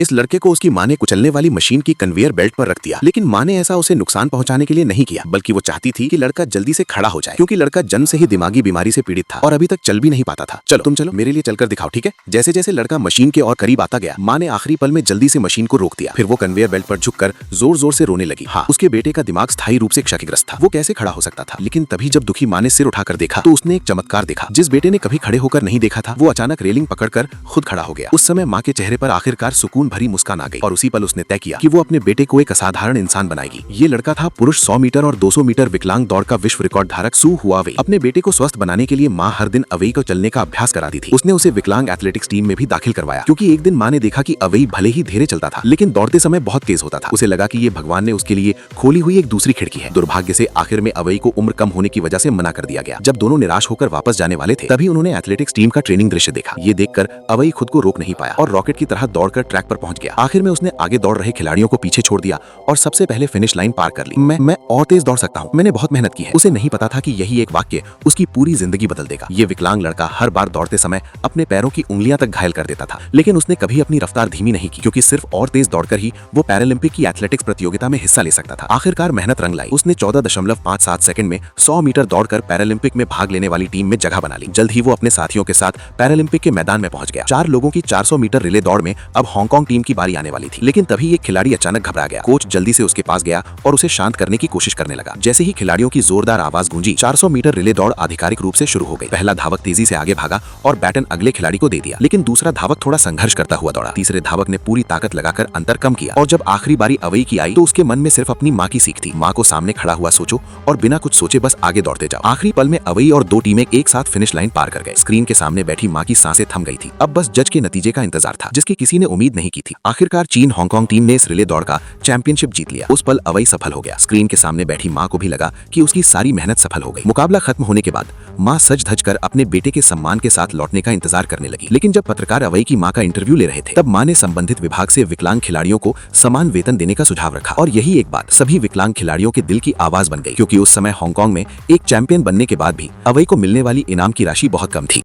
इस लड़के को उसकी माँ ने कुचलने वाली मशीन की कन्वेयर बेल्ट पर रख दिया, लेकिन माँ ने ऐसा उसे नुकसान पहुंचाने के लिए नहीं किया, बल्कि वो चाहती थी कि लड़का जल्दी से खड़ा हो जाए, क्योंकि लड़का जन्म से ही दिमागी बीमारी से पीड़ित था और अभी तक चल भी नहीं पाता था। चलो तुम चलो, मेरे लिए चलकर दिखाओ, ठीक है? जैसे जैसे लड़का मशीन के और करीब आता गया, माँ ने आखिरी पल में जल्दी से मशीन को रोक दिया। फिर वो कन्वेयर बेल्ट पर झुककर जोर जोर से रोने लगी। हाँ, उसके बेटे का दिमाग स्थायी रूप से क्षतिग्रस्त था। वो कैसे खड़ा हो सकता था? लेकिन तभी जब दुखी माँ ने सिर उठाकर देखा तो उसने एक चमत्कार देखा। जिस बेटे ने कभी खड़े होकर नहीं देखा था, वो अचानक रेलिंग पकड़कर खुद खड़ा हो गया। उस समय माँ के चेहरे पर आखिरकार सुकून भरी मुस्कान आ गई और उसी पल उसने तय किया कि वो अपने बेटे को एक असाधारण इंसान बनाएगी। ये लड़का था पुरुष 100 मीटर और 200 मीटर विकलांग दौड़ का विश्व रिकॉर्ड धारक सू हुआवे। अपने बेटे को स्वस्थ बनाने के लिए माँ हर दिन अवेई को चलने का अभ्यास कराती थी। उसने उसे विकलांग एथलेटिक्स टीम में भी दाखिल करवाया, क्योंकि एक दिन माँ ने देखा कि अवेई भले ही धीरे चलता था, लेकिन दौड़ते समय बहुत तेज होता था। उसे लगा कि ये भगवान ने उसके लिए खोली हुई एक दूसरी खिड़की है। दुर्भाग्य से आखिर में अवेई को उम्र कम होने की वजह से मना कर दिया गया। जब दोनों निराश होकर वापस जाने वाले थे, तभी उन्होंने एथलेटिक्स टीम का ट्रेनिंग दृश्य देखा। ये देखकर अवेई खुद को रोक नहीं पाया और रॉकेट की तरह दौड़कर ट्रैक पर पहुंच गया। आखिर में उसने आगे दौड़ रहे खिलाड़ियों को पीछे छोड़ दिया और सबसे पहले फिनिश लाइन पार कर ली। मैं और तेज दौड़ सकता हूँ, मैंने बहुत मेहनत की है। उसे नहीं पता था कि यही एक वाक्य उसकी पूरी जिंदगी बदल देगा। ये विकलांग लड़का हर बार दौड़ते समय अपने पैरों की उंगलियां तक घायल कर देता था, लेकिन उसने कभी अपनी रफ्तार धीमी नहीं की, क्योंकि सिर्फ और तेज दौड़कर ही वो पैरालंपिक की एथलेटिक्स प्रतियोगिता में हिस्सा ले सकता था। आखिरकार मेहनत रंग लाई। उसने 14.57 सेकंड में 100 मीटर दौड़कर पैरालंपिक में भाग लेने वाली टीम में जगह बना ली। जल्द ही वो अपने साथियों के साथ पैरालंपिक के मैदान में पहुंच गया। 4 लोगों की 400 मीटर रिले दौड़ में अब हांगकांग टीम की बारी आने वाली थी, लेकिन तभी एक खिलाड़ी अचानक घबरा गया। कोच जल्दी से उसके पास गया और उसे शांत करने की कोशिश करने लगा। जैसे ही खिलाड़ियों की जोरदार आवाज गूंजी, 400 मीटर रिले दौड़ आधिकारिक रूप से शुरू हो गई। पहला धावक तेजी से आगे भागा और बैटन अगले खिलाड़ी को दे दिया, लेकिन दूसरा धावक थोड़ा संघर्ष करता हुआ दौड़ा। तीसरे धावक ने पूरी ताकत लगाकर अंतर कम किया और जब आखिरी बारी अवेई की आई तो उसके मन में सिर्फ अपनी माँ की सीख थी। माँ को सामने खड़ा हुआ सोचो और बिना कुछ सोचे बस आगे दौड़ते जाओ। आखिरी पल में अवेई और 2 टीमें एक साथ फिनिश लाइन पार कर गए। स्क्रीन के सामने बैठी माँ की सांसें थम गई थी। अब बस जज के नतीजे का इंतजार था, जिसकी किसी ने उम्मीद नहीं की थी। आखिरकार चीन हांगकांग टीम ने इस रिले दौड़ का चैंपियनशिप जीत लिया। उस पल अवेई सफल हो गया। स्क्रीन के सामने बैठी माँ को भी लगा कि उसकी सारी मेहनत सफल हो गई। मुकाबला खत्म होने के बाद माँ सज धज कर अपने बेटे के सम्मान के साथ लौटने का इंतजार करने लगी, लेकिन जब पत्रकार अवेई की माँ का इंटरव्यू ले रहे थे, तब माँ ने संबंधित विभाग से विकलांग खिलाड़ियों को समान वेतन देने का सुझाव रखा। और यही एक बात सभी विकलांग खिलाड़ियों के दिल की आवाज बन गई, क्योंकि उस समय हांगकांग में एक चैंपियन बनने के बाद भी अवेई को मिलने वाली इनाम की राशि बहुत कम थी।